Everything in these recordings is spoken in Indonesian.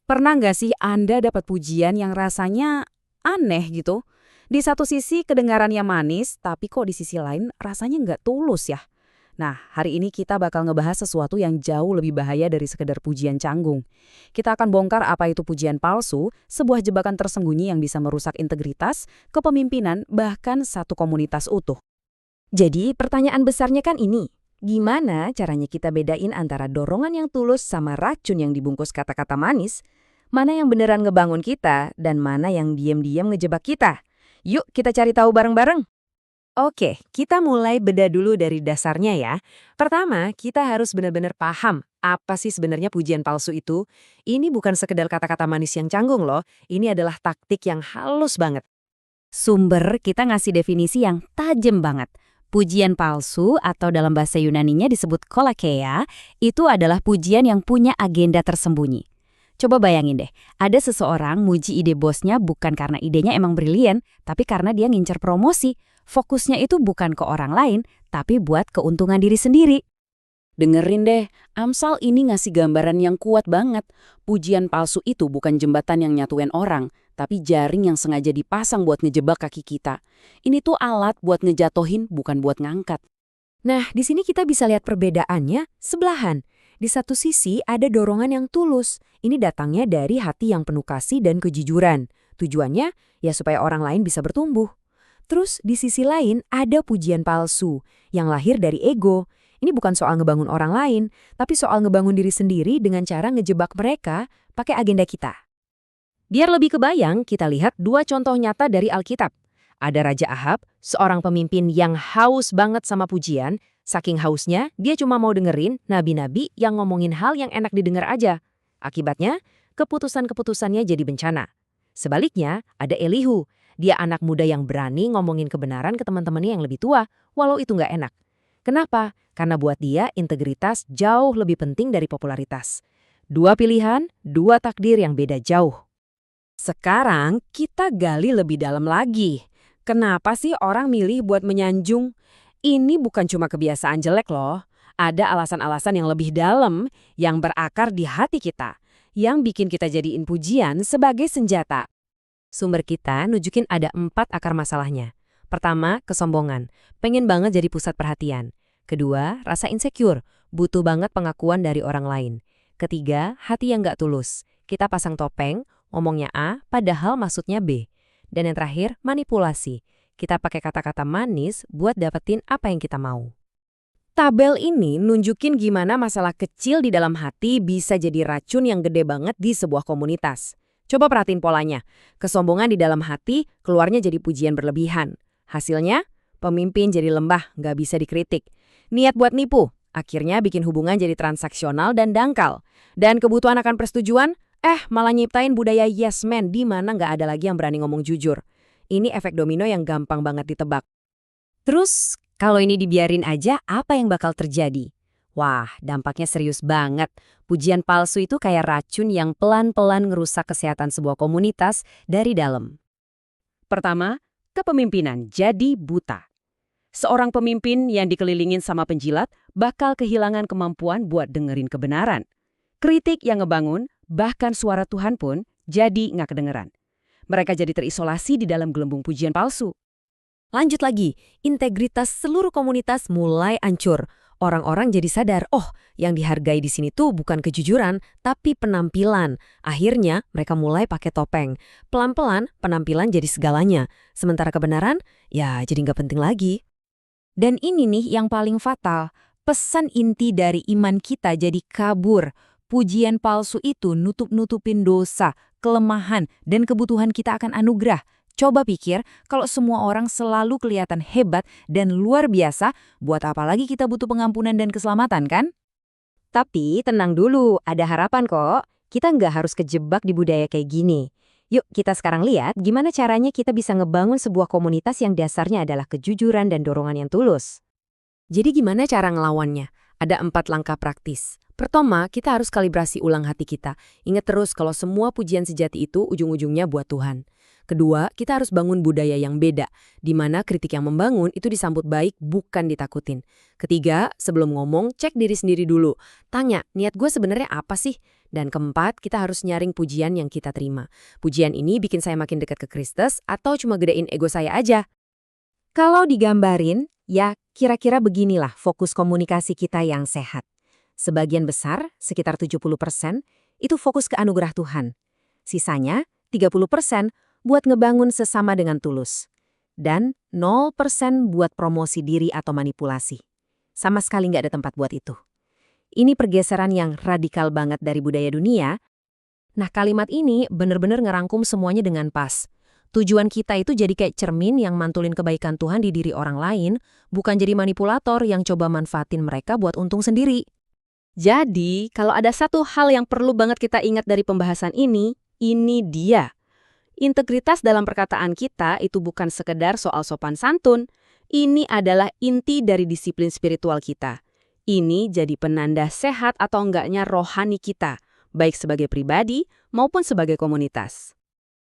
Pernah nggak sih Anda dapat pujian yang rasanya aneh gitu? Di satu sisi kedengarannya manis, tapi kok di sisi lain rasanya nggak tulus ya? Nah, hari ini kita bakal ngebahas sesuatu yang jauh lebih bahaya dari sekedar pujian canggung. Kita akan bongkar apa itu pujian palsu, sebuah jebakan tersembunyi yang bisa merusak integritas, kepemimpinan, bahkan satu komunitas utuh. Jadi pertanyaan besarnya kan ini, gimana caranya kita bedain antara dorongan yang tulus sama racun yang dibungkus kata-kata manis? Mana yang beneran ngebangun kita dan mana yang diam-diam ngejebak kita? Yuk kita cari tahu bareng-bareng. Oke, kita mulai beda dulu dari dasarnya ya. Pertama, kita harus benar-benar paham apa sih sebenarnya pujian palsu itu. Ini bukan sekedar kata-kata manis yang canggung loh, ini adalah taktik yang halus banget. Sumber kita ngasih definisi yang tajam banget. Pujian palsu atau dalam bahasa Yunaninya disebut kolakeia, itu adalah pujian yang punya agenda tersembunyi. Coba bayangin deh, ada seseorang muji ide bosnya bukan karena idenya emang brilian, tapi karena dia ngincer promosi. Fokusnya itu bukan ke orang lain, tapi buat keuntungan diri sendiri. Dengerin deh, Amsal ini ngasih gambaran yang kuat banget. Pujian palsu itu bukan jembatan yang nyatuin orang, tapi jaring yang sengaja dipasang buat ngejebak kaki kita. Ini tuh alat buat ngejatohin, bukan buat ngangkat. Nah, di sini kita bisa lihat perbedaannya sebelahan. Di satu sisi ada dorongan yang tulus. Ini datangnya dari hati yang penuh kasih dan kejujuran. Tujuannya ya supaya orang lain bisa bertumbuh. Terus di sisi lain ada pujian palsu yang lahir dari ego. Ini bukan soal ngebangun orang lain, tapi soal ngebangun diri sendiri dengan cara ngejebak mereka pakai agenda kita. Biar lebih kebayang, kita lihat dua contoh nyata dari Alkitab. Ada Raja Ahab, seorang pemimpin yang haus banget sama pujian. Saking hausnya, dia cuma mau dengerin nabi-nabi yang ngomongin hal yang enak didengar aja. Akibatnya, keputusan-keputusannya jadi bencana. Sebaliknya, ada Elihu. Dia anak muda yang berani ngomongin kebenaran ke teman-temannya yang lebih tua, walau itu nggak enak. Kenapa? Karena buat dia, integritas jauh lebih penting dari popularitas. Dua pilihan, dua takdir yang beda jauh. Sekarang kita gali lebih dalam lagi. Kenapa sih orang milih buat menyanjung? Ini bukan cuma kebiasaan jelek loh. Ada alasan-alasan yang lebih dalam yang berakar di hati kita, yang bikin kita jadiin pujian sebagai senjata. Sumber kita nunjukin ada 4 akar masalahnya. Pertama, kesombongan. Pengen banget jadi pusat perhatian. Kedua, rasa insecure. Butuh banget pengakuan dari orang lain. Ketiga, hati yang nggak tulus. Kita pasang topeng, ngomongnya A, padahal maksudnya B. Dan yang terakhir, manipulasi. Kita pakai kata-kata manis buat dapetin apa yang kita mau. Tabel ini nunjukin gimana masalah kecil di dalam hati bisa jadi racun yang gede banget di sebuah komunitas. Coba perhatiin polanya. Kesombongan di dalam hati keluarnya jadi pujian berlebihan. Hasilnya, pemimpin jadi lembah, nggak bisa dikritik. Niat buat nipu, akhirnya bikin hubungan jadi transaksional dan dangkal. Dan kebutuhan akan persetujuan, malah nyiptain budaya yes man di mana nggak ada lagi yang berani ngomong jujur. Ini efek domino yang gampang banget ditebak. Terus, kalau ini dibiarin aja, apa yang bakal terjadi? Wah, dampaknya serius banget. Pujian palsu itu kayak racun yang pelan-pelan ngerusak kesehatan sebuah komunitas dari dalam. Pertama, kepemimpinan jadi buta. Seorang pemimpin yang dikelilingin sama penjilat bakal kehilangan kemampuan buat dengerin kebenaran. Kritik yang ngebangun, bahkan suara Tuhan pun jadi nggak kedengeran. Mereka jadi terisolasi di dalam gelembung pujian palsu. Lanjut lagi, integritas seluruh komunitas mulai hancur. Orang-orang jadi sadar, yang dihargai di sini tuh bukan kejujuran, tapi penampilan. Akhirnya, mereka mulai pakai topeng. Pelan-pelan, penampilan jadi segalanya. Sementara kebenaran, ya jadi nggak penting lagi. Dan ini nih yang paling fatal. Pesan inti dari iman kita jadi kabur. Pujian palsu itu nutup-nutupin dosa, kelemahan, dan kebutuhan kita akan anugerah. Coba pikir, kalau semua orang selalu kelihatan hebat dan luar biasa, buat apa lagi kita butuh pengampunan dan keselamatan, kan? Tapi tenang dulu, ada harapan kok. Kita nggak harus kejebak di budaya kayak gini. Yuk kita sekarang lihat gimana caranya kita bisa ngebangun sebuah komunitas yang dasarnya adalah kejujuran dan dorongan yang tulus. Jadi gimana cara ngelawannya? Ada 4 langkah praktis. Pertama, kita harus kalibrasi ulang hati kita. Ingat terus kalau semua pujian sejati itu ujung-ujungnya buat Tuhan. Kedua, kita harus bangun budaya yang beda, di mana kritik yang membangun itu disambut baik, bukan ditakutin. Ketiga, sebelum ngomong, cek diri sendiri dulu. Tanya, niat gue sebenarnya apa sih? Dan keempat, kita harus nyaring pujian yang kita terima. Pujian ini bikin saya makin dekat ke Kristus atau cuma gedein ego saya aja? Kalau digambarin, ya kira-kira beginilah fokus komunikasi kita yang sehat. Sebagian besar, sekitar 70%, itu fokus ke anugerah Tuhan. Sisanya, 30%, buat ngebangun sesama dengan tulus. Dan 0% buat promosi diri atau manipulasi. Sama sekali nggak ada tempat buat itu. Ini pergeseran yang radikal banget dari budaya dunia. Nah, kalimat ini benar-benar ngerangkum semuanya dengan pas. Tujuan kita itu jadi kayak cermin yang mantulin kebaikan Tuhan di diri orang lain, bukan jadi manipulator yang coba manfaatin mereka buat untung sendiri. Jadi, kalau ada satu hal yang perlu banget kita ingat dari pembahasan ini dia. Integritas dalam perkataan kita itu bukan sekedar soal sopan santun. Ini adalah inti dari disiplin spiritual kita. Ini jadi penanda sehat atau enggaknya rohani kita, baik sebagai pribadi maupun sebagai komunitas.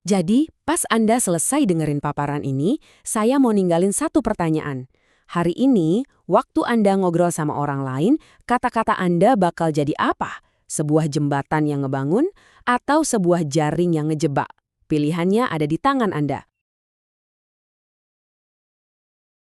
Jadi, pas Anda selesai dengerin paparan ini, saya mau ninggalin satu pertanyaan. Hari ini, waktu Anda ngobrol sama orang lain, kata-kata Anda bakal jadi apa? Sebuah jembatan yang ngebangun atau sebuah jaring yang ngejebak? Pilihannya ada di tangan Anda.